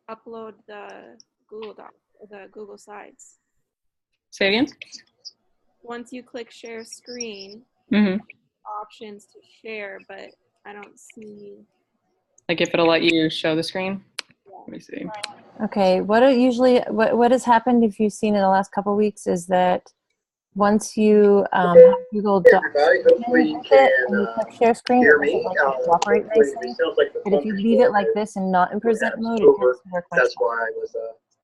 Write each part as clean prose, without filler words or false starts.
upload the Google Doc, the Google Slides. Say again? Once you click share screen, Mm-hmm. options to share, but I don't see. Like if it'll let you show the screen? Let me see. Okay, what has happened, if you've seen in the last couple of weeks, is that once you have Google Docs Hopefully you with can it and you click share screen, hear it doesn't me. like to cooperate Hopefully nicely. it sounds like the But if you phone leave it like is this and not in present mode, it over. tends to work much That's better. why I was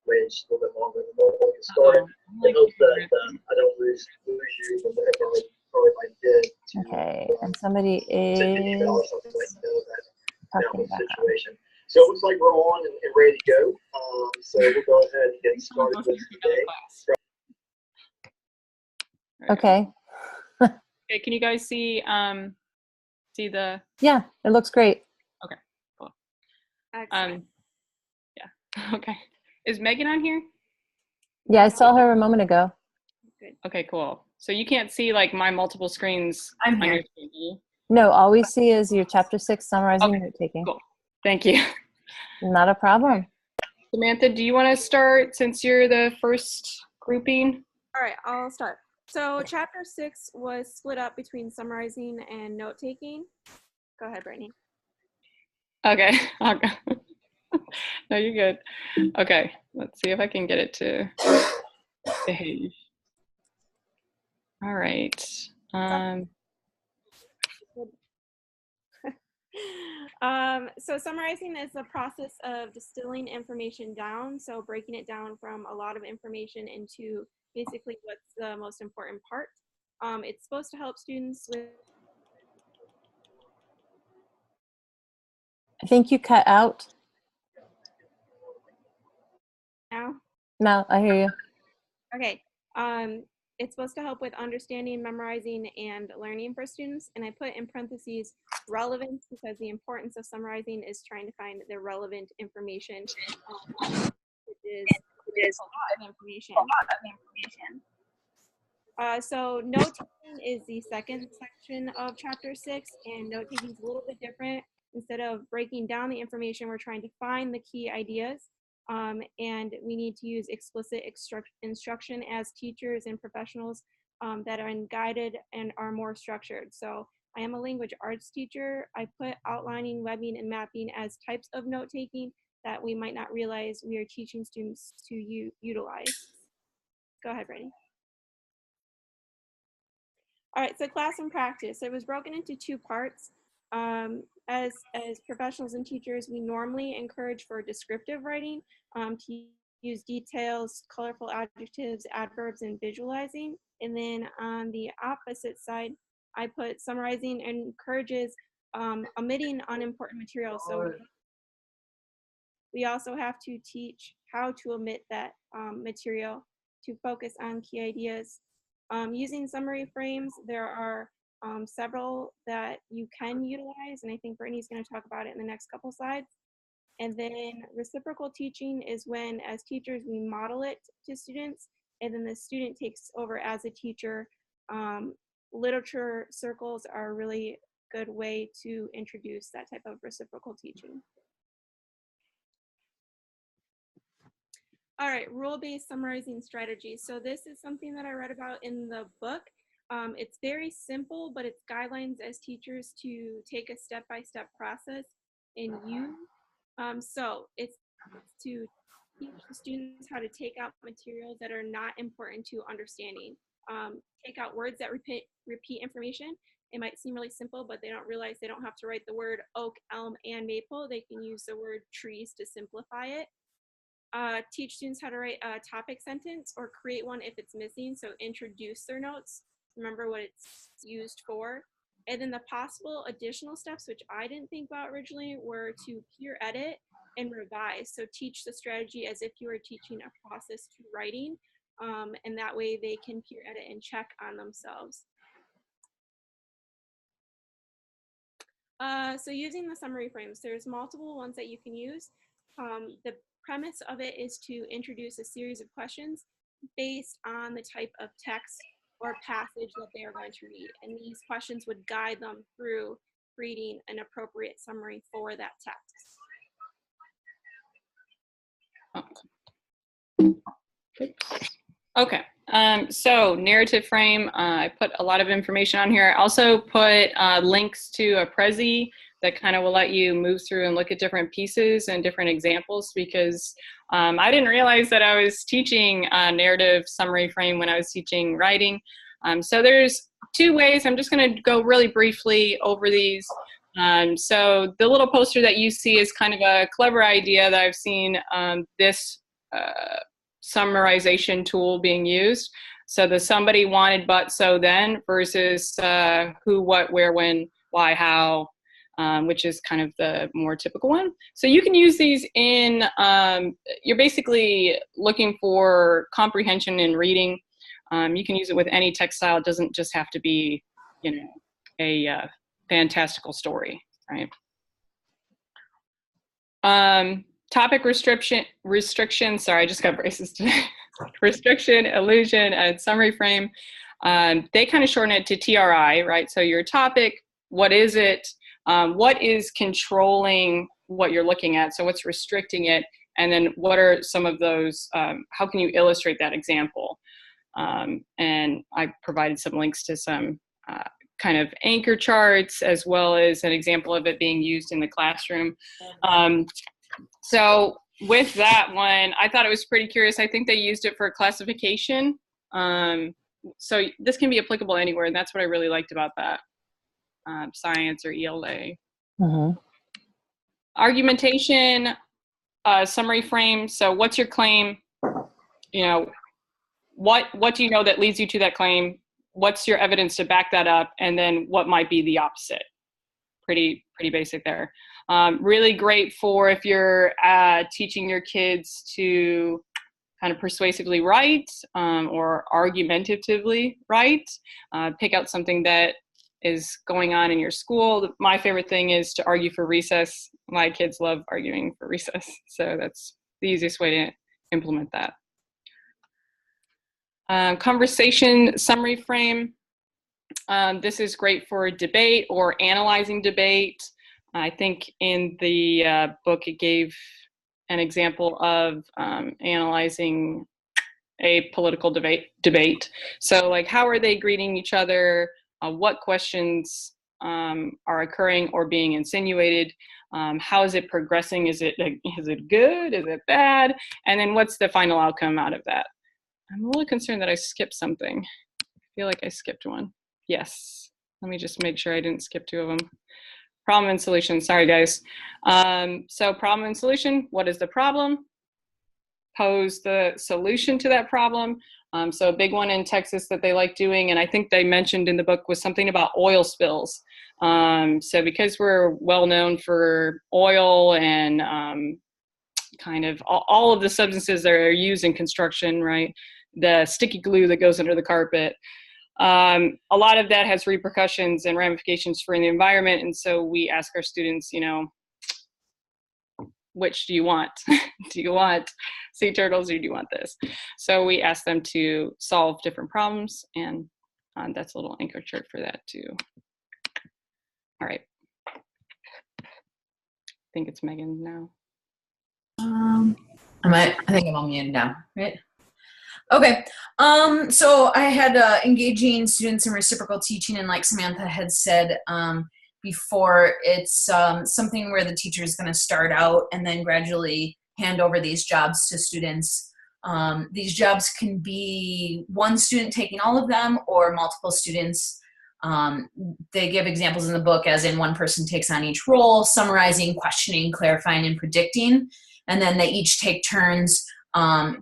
waiting just a little bit longer than normal to get started. In hopes that I don't lose you from the or if I did to Okay, and somebody send an email or is something, let you know that talking was the back on. situation. So it looks like we're on and ready to go. So we'll go ahead and get started with today. Okay. Okay, can you guys see the? Yeah, it looks great. Okay, cool. Excellent. Yeah. Okay. Is Megan on here? Yeah, I saw her a moment ago. Good. Okay, cool. So you can't see like my multiple screens on your screen, do you? No, all we see is your chapter 6 summarizing Okay, note taking. cool. Thank you. Not a problem. Samantha, do you want to start since you're the first grouping? All right, I'll start. So chapter 6 was split up between summarizing and note taking. Go ahead, Brittany. Okay. No, you're good. Okay, let's see if I can get it to behave. All right. So summarizing is the process of distilling information down, so breaking it down from a lot of information into basically what's the most important part. It's supposed to help students with. I think you cut out. Now? No, I hear you. Okay. It's supposed to help with understanding, memorizing, and learning for students. And I put in parentheses relevance because the importance of summarizing is trying to find the relevant information, which is a lot of information. So note taking is the second section of chapter 6, and note taking is a little bit different. Instead of breaking down the information, we're trying to find the key ideas. And we need to use explicit instruction as teachers and professionals that are guided and are more structured. So I am a language arts teacher. I put outlining, webbing, and mapping as types of note taking that we might not realize we are teaching students to utilize. Go ahead, Brittany. All right, so class and practice. It was broken into two parts. As professionals and teachers, we normally encourage for descriptive writing to use details, colorful adjectives, adverbs, and visualizing. And then on the opposite side, I put summarizing and encourages omitting unimportant material. So we also have to teach how to omit that material to focus on key ideas. Using summary frames, there are several that you can utilize, and I think Brittany's going to talk about it in the next couple slides. And then reciprocal teaching is when, as teachers, we model it to students, and then the student takes over as a teacher. Literature circles are a really good way to introduce that type of reciprocal teaching. All right, rule-based summarizing strategy. So this is something that I read about in the book. It's very simple, but it's guidelines as teachers to take a step-by-step process and use. So it's to teach the students how to take out materials that are not important to understanding. Take out words that repeat information. It might seem really simple, but they don't realize they don't have to write the word oak, elm, and maple. They can use the word trees to simplify it. Teach students how to write a topic sentence or create one if it's missing. So introduce their notes, remember what it's used for. And then the possible additional steps, which I didn't think about originally, were to peer edit and revise. So teach the strategy as if you were teaching a process to writing. And that way they can peer edit and check on themselves. So using the summary frames, there's multiple ones that you can use. The premise of it is to introduce a series of questions based on the type of text or passage that they are going to read. And these questions would guide them through creating an appropriate summary for that text. Okay. So narrative frame, I put a lot of information on here. I also put links to a Prezi that kind of will let you move through and look at different pieces and different examples, because I didn't realize that I was teaching narrative summary frame when I was teaching writing. So there's two ways. I'm just going to go really briefly over these. So the little poster that you see is kind of a clever idea that I've seen this summarization tool being used. So the somebody wanted but so then versus who, what, where, when, why, how, which is kind of the more typical one. So you can use these in, you're basically looking for comprehension in reading. You can use it with any text style. It doesn't just have to be, you know, a fantastical story, right? Topic restriction, sorry, I just got braces today. Restriction, illusion, and summary frame. They kind of shorten it to TRI, right? So your topic, what is it? What is controlling what you're looking at? So what's restricting it? And then what are some of those, how can you illustrate that example? And I provided some links to some kind of anchor charts, as well as an example of it being used in the classroom. So with that one, I thought it was pretty curious. I think they used it for classification. So this can be applicable anywhere, and that's what I really liked about that. Science or ELA. Mm-hmm. Argumentation, summary frame. So what's your claim? You know, what do you know that leads you to that claim? What's your evidence to back that up? And then what might be the opposite? Pretty basic there. Really great for if you're teaching your kids to kind of persuasively write or argumentatively write. Pick out something that is going on in your school. My favorite thing is to argue for recess. My kids love arguing for recess, so that's the easiest way to implement that. Conversation summary frame. This is great for debate or analyzing debate. I think in the book it gave an example of analyzing a political debate. So like, how are they greeting each other? What questions are occurring or being insinuated? How is it progressing? Is it good? Is it bad? And then what's the final outcome out of that? I'm a little concerned that I skipped something. I feel like I skipped one. Yes. Let me just make sure I didn't skip two of them. Problem and solution. Sorry, guys. So problem and solution. What is the problem? Pose the solution to that problem. So a big one in Texas that they like doing, and I think they mentioned in the book, was something about oil spills. So because we're well known for oil and kind of all of the substances that are used in construction, right? The sticky glue that goes under the carpet. A lot of that has repercussions and ramifications for the environment. And so we ask our students, you know, which do you want? Do you want sea turtles or do you want this? So we ask them to solve different problems, and that's a little anchor chart for that too. All right. I think it's Megan now. I think I'm on mute now, right? Okay. So I had engaging students in reciprocal teaching, and like Samantha had said before, it's something where the teacher is going to start out and then gradually hand over these jobs to students. These jobs can be one student taking all of them or multiple students. They give examples in the book as in one person takes on each role, summarizing, questioning, clarifying, and predicting. And then they each take turns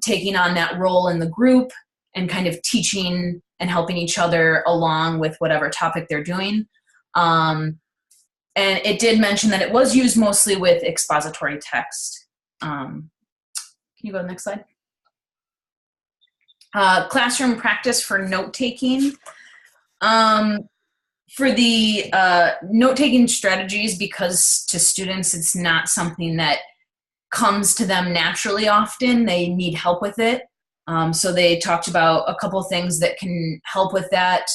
taking on that role in the group and kind of teaching and helping each other along with whatever topic they're doing. And it did mention that it was used mostly with expository text. Can you go to the next slide? Classroom practice for note-taking. For the note-taking strategies, because to students it's not something that comes to them naturally often, they need help with it. So they talked about a couple things that can help with that.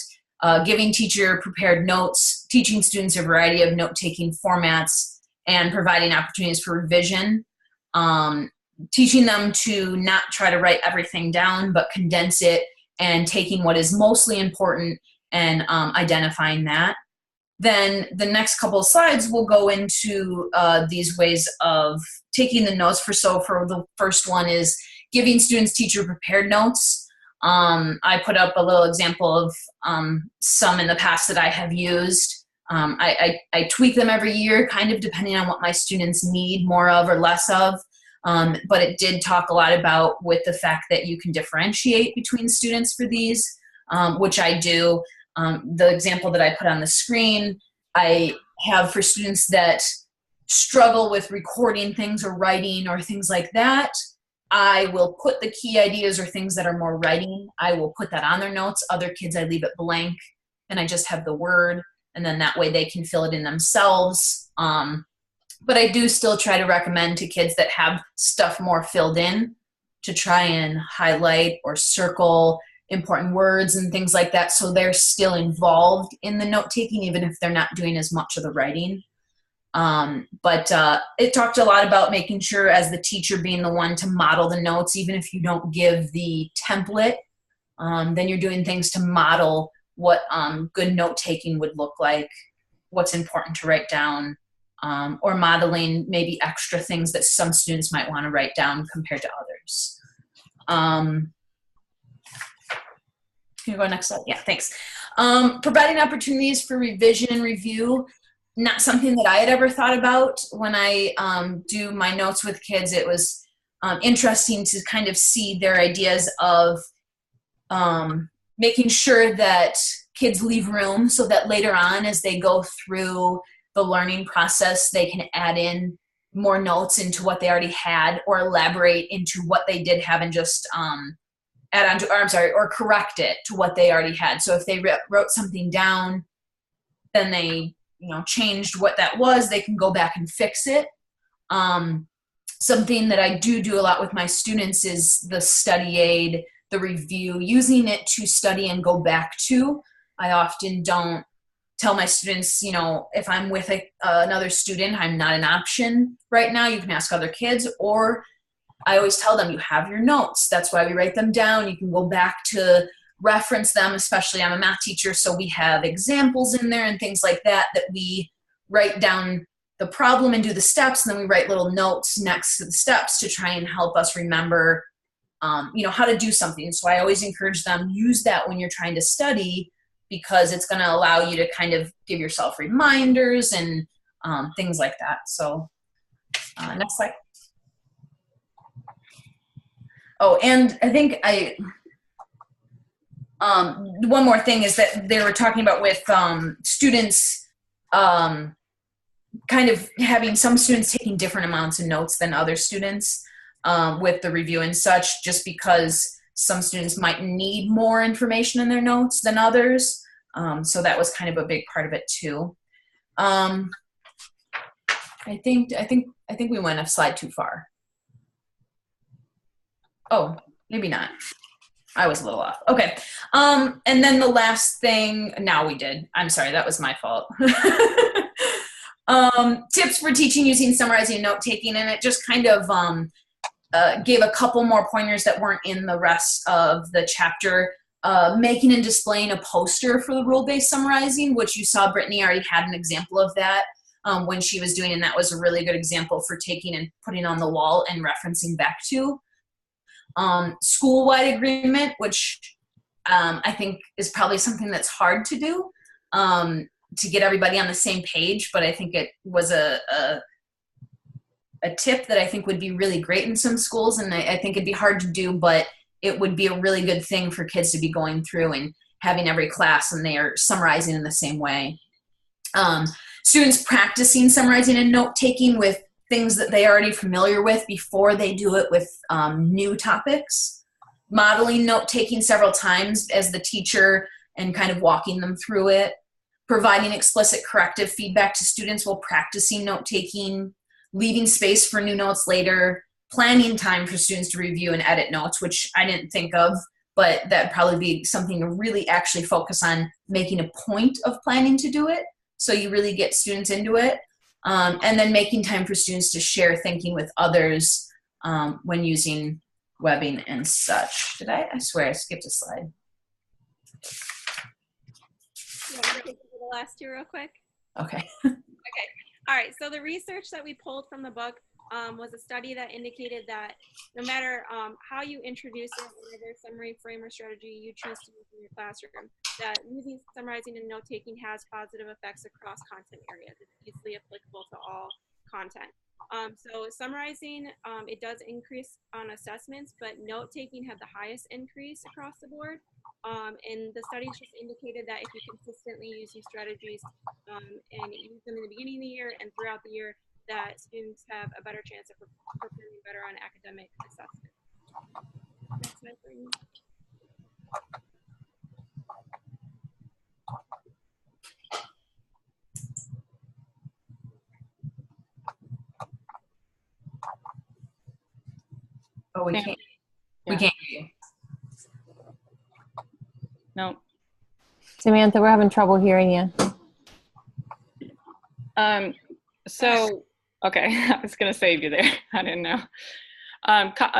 Giving teacher prepared notes, teaching students a variety of note-taking formats, and providing opportunities for revision. teaching them to not try to write everything down, but condense it and taking what is mostly important and identifying that. Then the next couple of slides will go into these ways of taking the notes. For the first one is giving students teacher prepared notes. I put up a little example of some in the past that I have used. I tweak them every year, kind of depending on what my students need more of or less of. But it did talk a lot about with the fact that you can differentiate between students for these, which I do. The example that I put on the screen, I have for students that struggle with recording things or writing or things like that. I will put the key ideas or things that are more writing, I will put that on their notes. Other kids, I leave it blank and I just have the word, and then that way they can fill it in themselves. But I do still try to recommend to kids that have stuff more filled in to try and highlight or circle important words and things like that, so they're still involved in the note taking even if they're not doing as much of the writing. But it talked a lot about making sure, as the teacher, being the one to model the notes. Even if you don't give the template, then you're doing things to model what good note taking would look like, what's important to write down, or modeling maybe extra things that some students might want to write down compared to others. Can you go next slide? Yeah, thanks. Providing opportunities for revision and review, not something that I had ever thought about when I do my notes with kids. It was interesting to kind of see their ideas of making sure that kids leave room so that later on, as they go through the learning process, they can add in more notes into what they already had, or elaborate into what they did have and just add on to, or correct it to what they already had. So if they wrote something down, then they, changed what that was, they can go back and fix it. Something that I do a lot with my students is the study aid, the review, using it to study and go back to. I often don't tell my students, if I'm with another student, I'm not an option right now. You can ask other kids, or I always tell them, you have your notes. That's why we write them down. You can go back to reference them, especially I'm a math teacher, so we have examples in there and things like that we write down the problem and do the steps, and then we write little notes next to the steps to try and help us remember, how to do something. So I always encourage them, use that when you're trying to study, because it's going to allow you to kind of give yourself reminders and things like that. So next slide. Oh, and I think one more thing is that they were talking about with students kind of having some students taking different amounts of notes than other students with the review and such, just because some students might need more information in their notes than others. So that was kind of a big part of it too. I think we went a slide too far. Oh, maybe not. I was a little off. Okay. And then the last thing, now we did. I'm sorry, that was my fault. Tips for teaching using summarizing and note taking, and it just kind of gave a couple more pointers that weren't in the rest of the chapter. Making and displaying a poster for the rule-based summarizing, which you saw Brittany already had an example of that when she was doing, and that was a really good example for taking and putting on the wall and referencing back to. School-wide agreement, which I think is probably something that's hard to do, to get everybody on the same page, but I think it was a tip that I think would be really great in some schools, and I think it'd be hard to do, but it would be a really good thing for kids to be going through and having every class and they are summarizing in the same way. Students practicing summarizing and note-taking with things that they're already familiar with before they do it with new topics. Modeling note-taking several times as the teacher and kind of walking them through it. Providing explicit corrective feedback to students while practicing note-taking. Leaving space for new notes later. Planning time for students to review and edit notes, which I didn't think of, but that'd probably be something to really actually focus on, making a point of planning to do it, so you really get students into it. And then making time for students to share thinking with others, when using webbing and such. Did I swear I skipped a slide. You want me to take you to the last two real quick? Okay. Okay. All right. So the research that we pulled from the book was a study that indicated that no matter how you introduce it, whatever summary, frame, or strategy you choose to use in your classroom, that using summarizing and note-taking has positive effects across content areas. It's easily applicable to all content. So summarizing, it does increase on assessments, but note-taking had the highest increase across the board. And the studies just indicated that if you consistently use these strategies and use them in the beginning of the year and throughout the year, that students have a better chance of performing better on academic assessment. Next slide, please. Oh, we Yeah. can't. Yeah. We can't hear you. No. Samantha, we're having trouble hearing you. So, okay, I was going to save you there. I didn't know.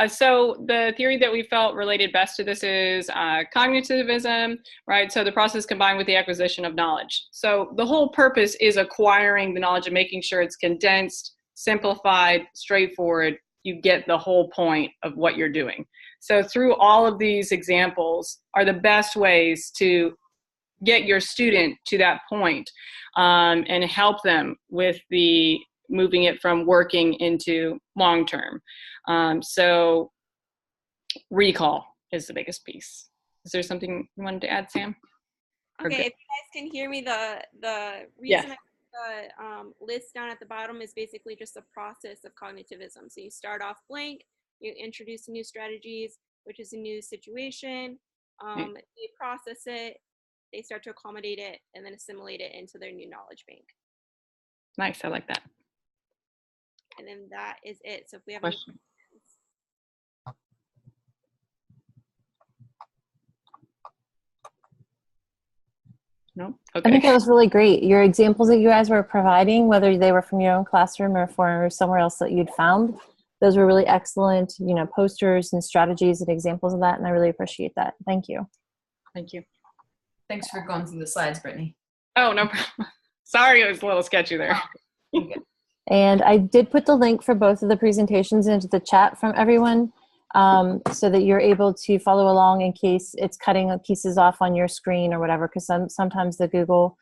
So the theory that we felt related best to this is cognitivism, right? So the process combined with the acquisition of knowledge. So the whole purpose is acquiring the knowledge and making sure it's condensed, simplified, straightforward. You get the whole point of what you're doing. So through all of these examples are the best ways to get your student to that point, and help them with the moving it from working into long-term. So recall is the biggest piece. Is there something you wanted to add, Sam? Or Okay, good? if you guys can hear me, the Yeah. reason I put the list down at the bottom is basically just a process of cognitivism. So you start off blank, you introduce new strategies, which is a new situation. They process it, they start to accommodate it, and then assimilate it into their new knowledge bank. Nice, I like that. And then that is it. So if we have any Question? questions. No? I think that Okay. was really great. Your examples that you guys were providing, whether they were from your own classroom or for somewhere else that you'd found, those were really excellent, posters and strategies and examples of that. And I really appreciate that. Thank you. Thank you. Thanks for going through the slides, Brittany. Oh, no problem. Sorry, it was a little sketchy there. And I did put the link for both of the presentations into the chat from everyone, so that you're able to follow along in case it's cutting pieces off on your screen or whatever, because sometimes the Google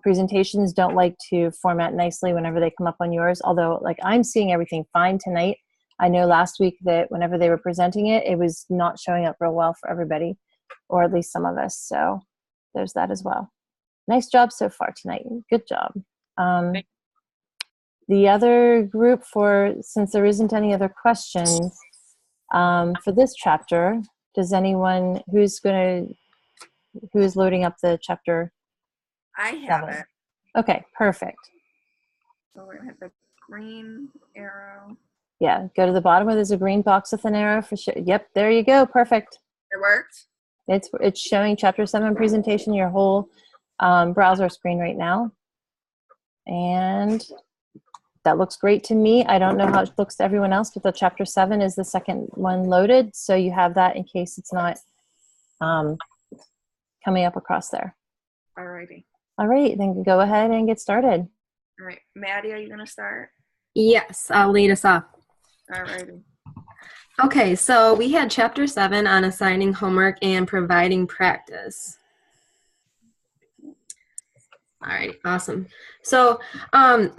presentations don't like to format nicely whenever they come up on yours, although I'm seeing everything fine tonight. I know last week that whenever they were presenting it, it was not showing up real well for everybody, or at least some of us, so there's that as well. Nice job so far tonight. Good job. The other group, since there isn't any other questions for this chapter, does anyone who's loading up the chapter? I have 7? it. Okay, perfect. So we're gonna hit the green arrow. Yeah, go to the bottom where there's a green box with an arrow for sure. Yep, there you go. Perfect. It worked. It's showing chapter 7 presentation, your whole browser screen right now. And that looks great to me. I don't know how it looks to everyone else, but the chapter 7 is the second one loaded. So you have that in case it's not coming up across there. Alrighty. All right, then go ahead and get started. All right, Maddie, are you gonna start? Yes, I'll lead us off. Alrighty. Okay, so we had chapter 7 on assigning homework and providing practice. All right, awesome. So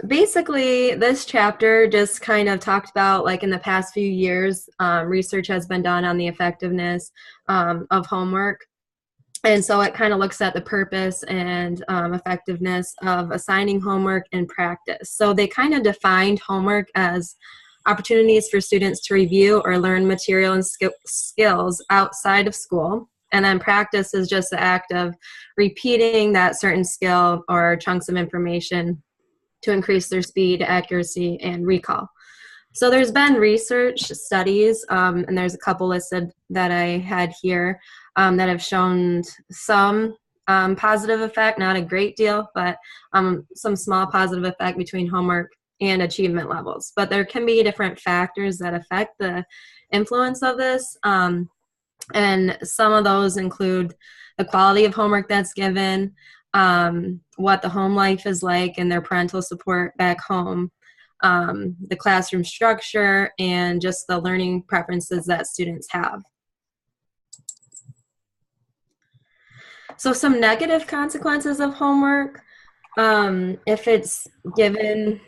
basically this chapter just kind of talked about, in the past few years, research has been done on the effectiveness of homework. And so it kind of looks at the purpose and effectiveness of assigning homework and practice. So they kind of defined homework as opportunities for students to review or learn material and skills outside of school. And then practice is just the act of repeating that certain skill or chunks of information to increase their speed, accuracy, and recall. So there's been research studies, and there's a couple listed that I had here that have shown some positive effect, not a great deal, but some small positive effect between homework and achievement levels. But there can be different factors that affect the influence of this. And some of those include the quality of homework that's given, what the home life is like and their parental support back home, the classroom structure, and just the learning preferences that students have. So some negative consequences of homework, if it's given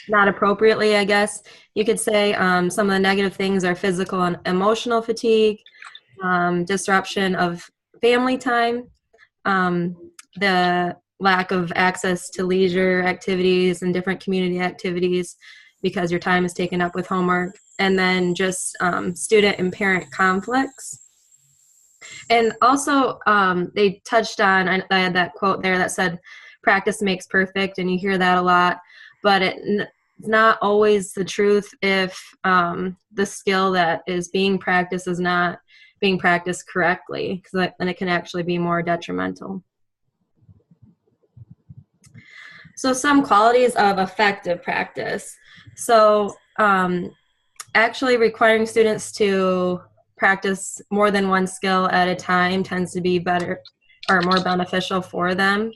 not appropriately, I guess you could say, some of the negative things are physical and emotional fatigue, disruption of family time, the lack of access to leisure activities and different community activities because your time is taken up with homework, and then just student and parent conflicts. And also, they touched on, I had that quote there that said, practice makes perfect, and you hear that a lot, but it's not always the truth if the skill that is being practiced is not being practiced correctly, because then it can actually be more detrimental. So some qualities of effective practice. So actually requiring students to practice more than one skill at a time tends to be better or more beneficial for them.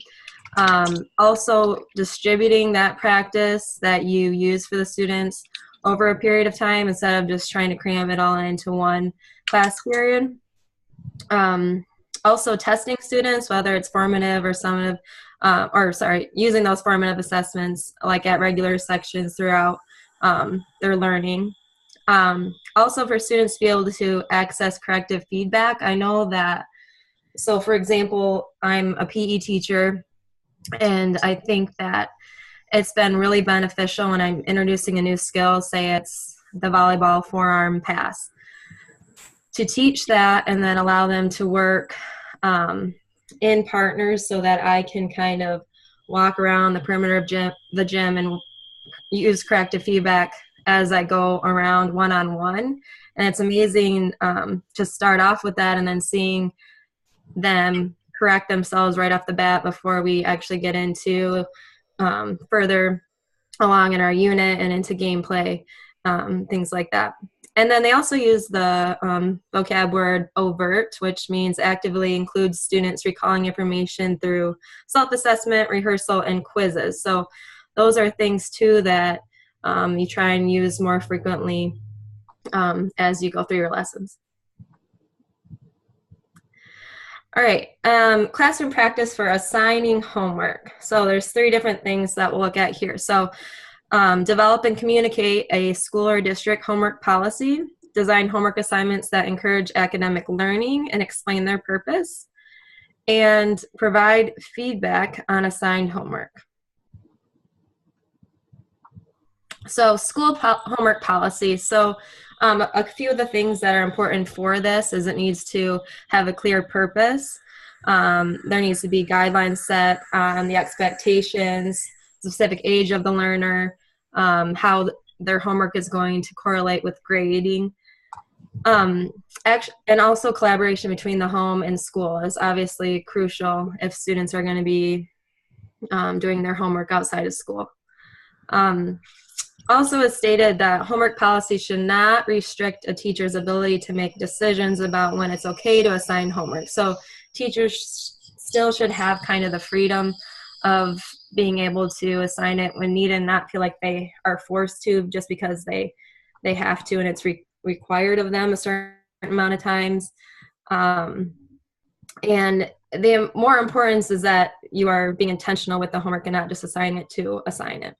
Also distributing that practice that you use for the students over a period of time instead of just trying to cram it all into one class period. Also testing students, whether it's formative or summative, using those formative assessments like at regular sections throughout their learning. Also for students to be able to access corrective feedback. I know that, so for example, I'm a PE teacher, and I think that it's been really beneficial when I'm introducing a new skill, say it's the volleyball forearm pass, to teach that and then allow them to work in partners so that I can kind of walk around the perimeter of the gym and use corrective feedback as I go around one-on-one. And it's amazing to start off with that and then seeing them correct themselves right off the bat before we actually get into further along in our unit and into gameplay, things like that. And then they also use the vocab word overt, which means actively includes students recalling information through self-assessment, rehearsal, and quizzes. So those are things too that you try and use more frequently as you go through your lessons. All right, classroom practice for assigning homework. So there's 3 different things that we'll look at here. So develop and communicate a school or district homework policy, design homework assignments that encourage academic learning and explain their purpose, and provide feedback on assigned homework. So school homework policy. So a few of the things that are important for this is it needs to have a clear purpose. There needs to be guidelines set on the expectations, specific age of the learner, how their homework is going to correlate with grading. And also collaboration between the home and school is obviously crucial if students are going to be doing their homework outside of school. Also, it's stated that homework policy should not restrict a teacher's ability to make decisions about when it's okay to assign homework. So teachers still should have kind of the freedom of being able to assign it when needed and not feel like they are forced to just because they have to and it's required of them a certain amount of times. And the more importance is that you are being intentional with the homework and not just assign it to assign it.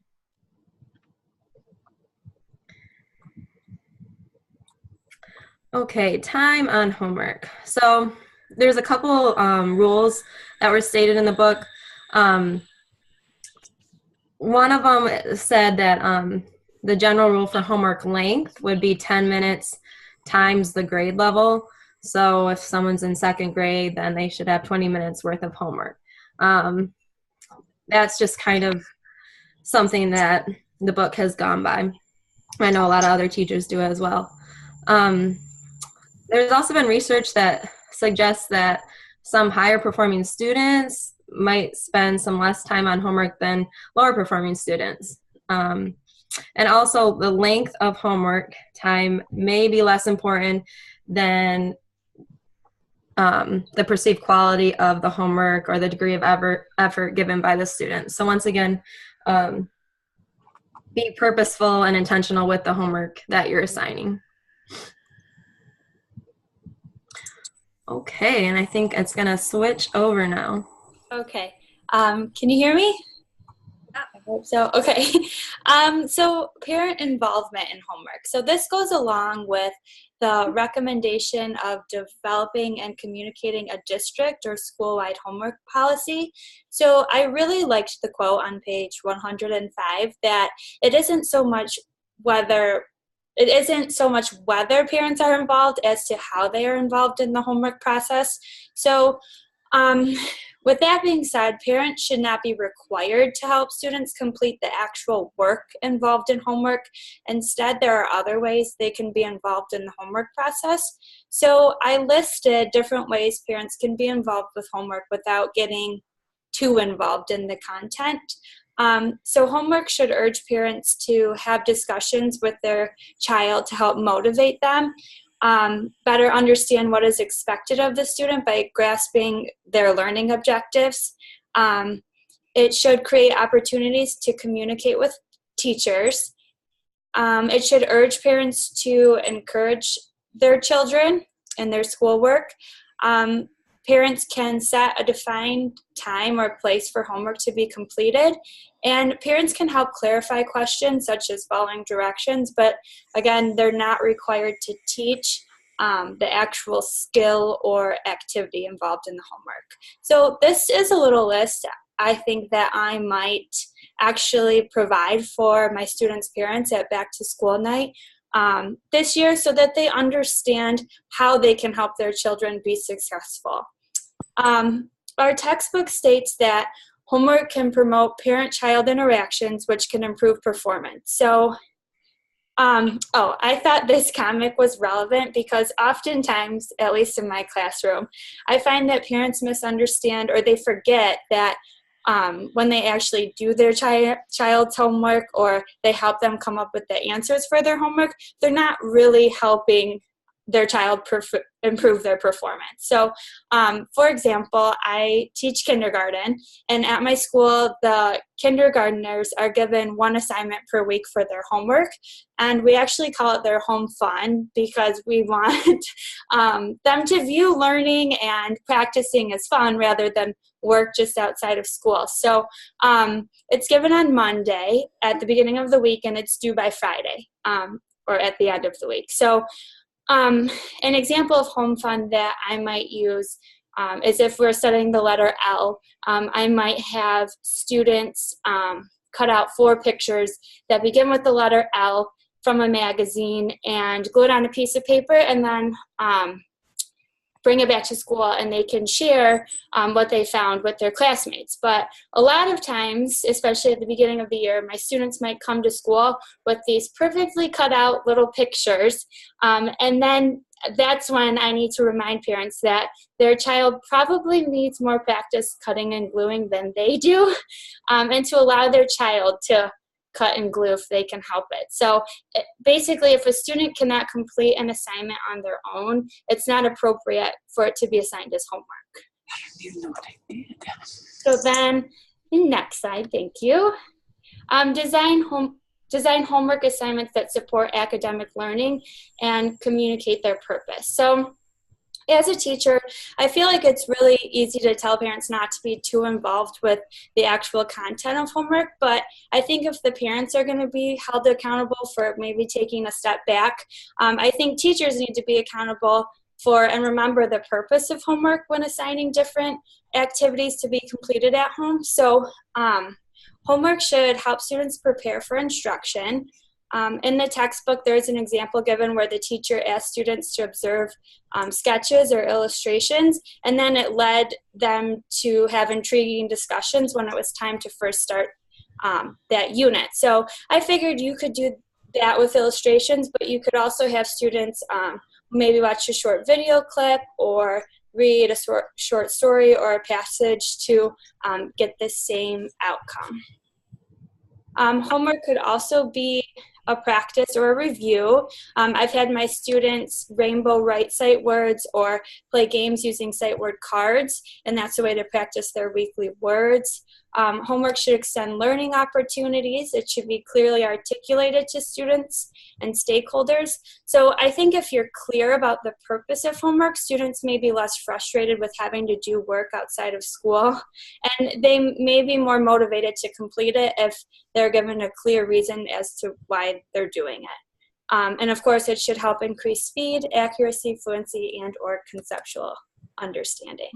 Okay, time on homework. So there's a couple rules that were stated in the book. One of them said that the general rule for homework length would be 10 minutes times the grade level. So if someone's in 2nd grade, then they should have 20 minutes worth of homework. That's just kind of something that the book has gone by. I know a lot of other teachers do as well. There's also been research that suggests that some higher performing students might spend some less time on homework than lower performing students. And also the length of homework time may be less important than the perceived quality of the homework or the degree of effort given by the student. So once again, be purposeful and intentional with the homework that you're assigning. Okay, and I think it's gonna switch over now. Okay, can you hear me? I hope so. Okay, so parent involvement in homework. So this goes along with the recommendation of developing and communicating a district or school-wide homework policy. So I really liked the quote on page 105 that it isn't so much whether parents are involved as to how they are involved in the homework process. So with that being said, parents should not be required to help students complete the actual work involved in homework. Instead, there are other ways they can be involved in the homework process. So I listed different ways parents can be involved with homework without getting too involved in the content. So homework should urge parents to have discussions with their child to help motivate them, better understand what is expected of the student by grasping their learning objectives. It should create opportunities to communicate with teachers. It should urge parents to encourage their children in their schoolwork. Parents can set a defined time or place for homework to be completed, and parents can help clarify questions such as following directions, but again, they're not required to teach the actual skill or activity involved in the homework. So this is a little list I think that I might actually provide for my students' parents at back to school night this year so that they understand how they can help their children be successful. Our textbook states that homework can promote parent-child interactions, which can improve performance. So, I thought this comic was relevant because oftentimes, at least in my classroom, I find that parents misunderstand or they forget that when they actually do their child's homework or they help them come up with the answers for their homework, they're not really helping their child improve their performance. So, for example, I teach kindergarten, and at my school, the kindergartners are given one assignment per week for their homework, and we actually call it their home fun because we want them to view learning and practicing as fun rather than work just outside of school. So it's given on Monday at the beginning of the week, and it's due by Friday or at the end of the week. So an example of home fun that I might use is if we're studying the letter L, I might have students cut out 4 pictures that begin with the letter L from a magazine and glue it on a piece of paper and then bring it back to school, and they can share what they found with their classmates. But a lot of times, especially at the beginning of the year, my students might come to school with these perfectly cut out little pictures, and then that's when I need to remind parents that their child probably needs more practice cutting and gluing than they do, and to allow their child to cut and glue if they can help it. So basically, if a student cannot complete an assignment on their own, it's not appropriate for it to be assigned as homework. I don't even know what I did. So then, the next slide, thank you. Design homework assignments that support academic learning and communicate their purpose. So as a teacher, I feel like it's really easy to tell parents not to be too involved with the actual content of homework, but I think if the parents are going to be held accountable for maybe taking a step back, I think teachers need to be accountable for and remember the purpose of homework when assigning different activities to be completed at home. So homework should help students prepare for instruction. In the textbook, there's an example given where the teacher asked students to observe sketches or illustrations, and then it led them to have intriguing discussions when it was time to first start that unit. So I figured you could do that with illustrations, but you could also have students maybe watch a short video clip or read a short story or a passage to get the same outcome. Homework could also be a practice or a review. I've had my students rainbow write sight words or play games using sight word cards, and that's a way to practice their weekly words. Homework should extend learning opportunities. It should be clearly articulated to students and stakeholders. So I think if you're clear about the purpose of homework, students may be less frustrated with having to do work outside of school, and they may be more motivated to complete it if they're given a clear reason as to why they're doing it. And of course, it should help increase speed, accuracy, fluency, and or conceptual understanding.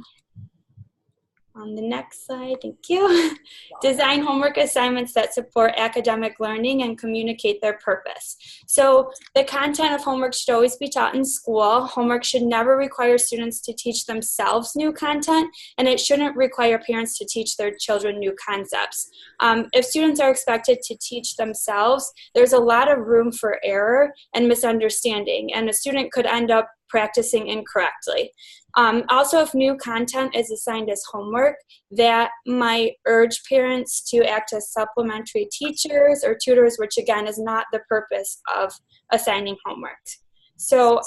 On the next slide, thank you. Design homework assignments that support academic learning and communicate their purpose. So the content of homework should always be taught in school. Homework should never require students to teach themselves new content, and it shouldn't require parents to teach their children new concepts. If students are expected to teach themselves, there's a lot of room for error and misunderstanding, and a student could end up practicing incorrectly. Also, if new content is assigned as homework, that might urge parents to act as supplementary teachers or tutors, which again is not the purpose of assigning homework. So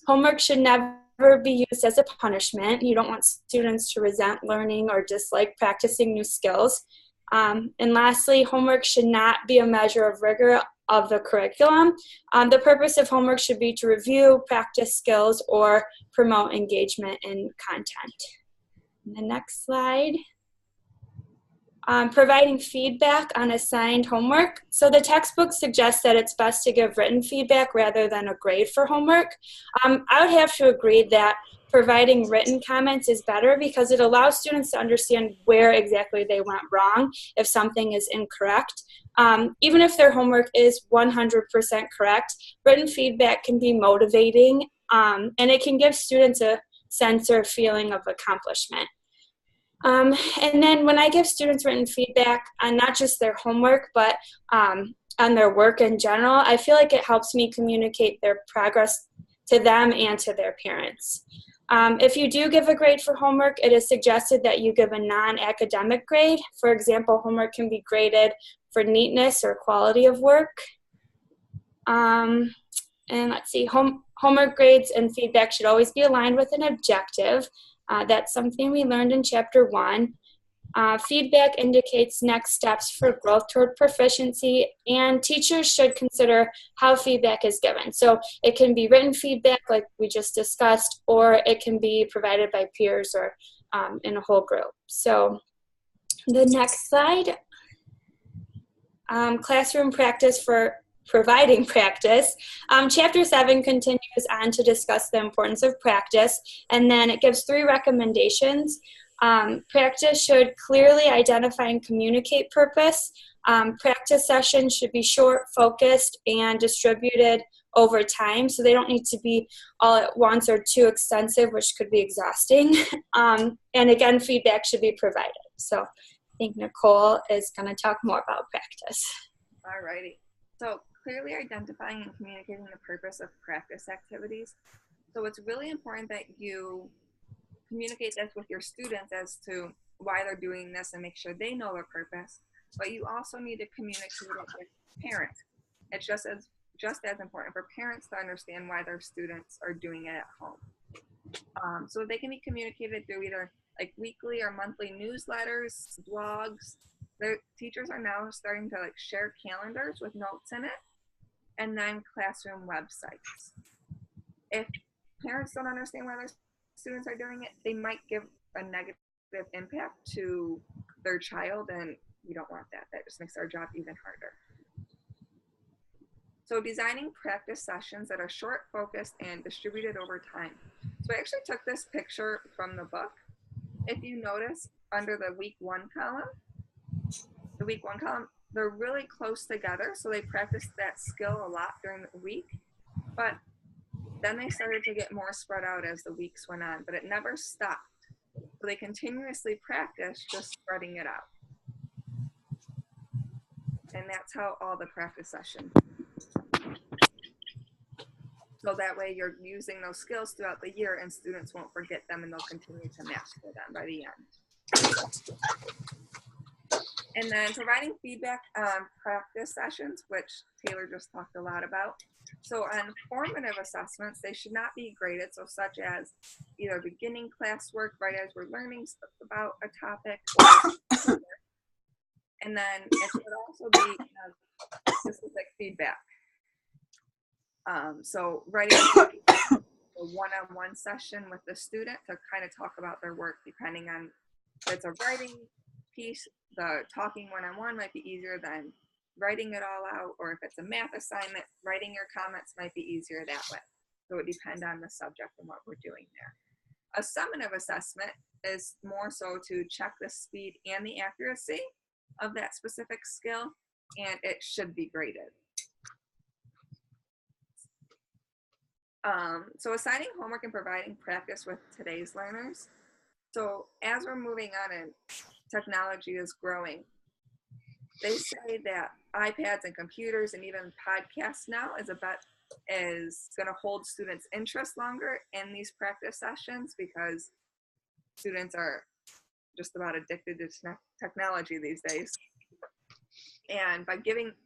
homework should never be used as a punishment. You don't want students to resent learning or dislike practicing new skills. And lastly, homework should not be a measure of rigor of the curriculum. The purpose of homework should be to review, practice skills, or promote engagement in content. The next slide. Providing feedback on assigned homework. So the textbook suggests that it's best to give written feedback rather than a grade for homework. I would have to agree that providing written comments is better because it allows students to understand where exactly they went wrong if something is incorrect. Even if their homework is 100% correct, written feedback can be motivating, and it can give students a sense or feeling of accomplishment. And then when I give students written feedback on not just their homework, but on their work in general, I feel like it helps me communicate their progress to them and to their parents. If you do give a grade for homework, it is suggested that you give a non-academic grade. For example, homework can be graded for neatness or quality of work. And let's see, homework grades and feedback should always be aligned with an objective. That's something we learned in Chapter 1. Feedback indicates next steps for growth toward proficiency, and teachers should consider how feedback is given. So it can be written feedback like we just discussed, or it can be provided by peers or in a whole group. So the next slide, classroom practice for providing practice. Chapter 7 continues on to discuss the importance of practice, and then it gives 3 recommendations. Practice should clearly identify and communicate purpose. Practice sessions should be short, focused, and distributed over time, so they don't need to be all at once or too extensive, which could be exhausting. And again, feedback should be provided. So I think Nicole is going to talk more about practice. Alrighty. So clearly identifying and communicating the purpose of practice activities. So it's really important that you communicate this with your students as to why they're doing this and make sure they know their purpose. But you also need to communicate it with parents. It's just as important for parents to understand why their students are doing it at home. So they can be communicated through either like weekly or monthly newsletters, blogs. Their teachers are now starting to like share calendars with notes in it, and then classroom websites. If parents don't understand why their students are doing it, they might give a negative impact to their child, and we don't want that. That just makes our job even harder. So designing practice sessions that are short, focused, and distributed over time. So I actually took this picture from the book. If you notice under the week 1 column, they're really close together, so they practiced that skill a lot during the week, but then they started to get more spread out as the weeks went on, but it never stopped. So they continuously practiced, just spreading it out. And that's how all the practice sessions. So that way you're using those skills throughout the year and students won't forget them and they'll continue to master them by the end. And then providing feedback on practice sessions, which Taylor just talked a lot about. So on formative assessments, they should not be graded. So such as either beginning classwork right as we're learning stuff about a topic. And then it should also be specific feedback. So writing a one-on-one session with the student to kind of talk about their work, depending on if it's a writing piece, the talking one-on-one might be easier than writing it all out, or if it's a math assignment, writing your comments might be easier that way. So it depends on the subject and what we're doing there. A summative assessment is more so to check the speed and the accuracy of that specific skill, and it should be graded. So assigning homework and providing practice with today's learners. So as we're moving on and technology is growing, they say that iPads and computers and even podcasts now is going to hold students' interest longer in these practice sessions, because students are just about addicted to technology these days. And by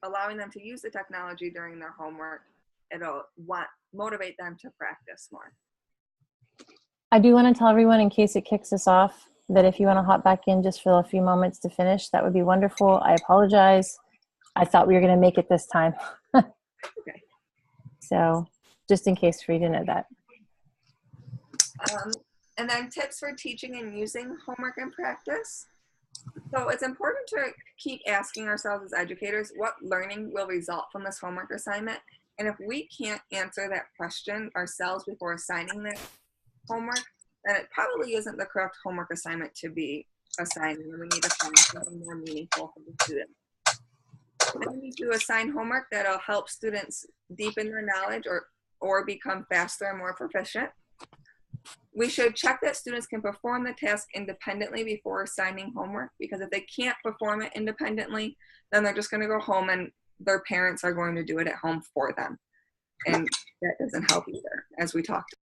allowing them to use the technology during their homework, it'll motivate them to practice more. I do want to tell everyone, in case it kicks us off, that if you want to hop back in just for a few moments to finish, that would be wonderful. I apologize. I thought we were going to make it this time. Okay. So just in case for you to know that. And then tips for teaching and using homework and practice. So it's important to keep asking ourselves as educators, what learning will result from this homework assignment? And if we can't answer that question ourselves before assigning that homework, then it probably isn't the correct homework assignment to be assigned, and we need to find something more meaningful for the student. And we need to assign homework that'll help students deepen their knowledge or become faster and more proficient. We should check that students can perform the task independently before assigning homework, because if they can't perform it independently, then they're just going to go home and their parents are going to do it at home for them. And that doesn't help either, as we talked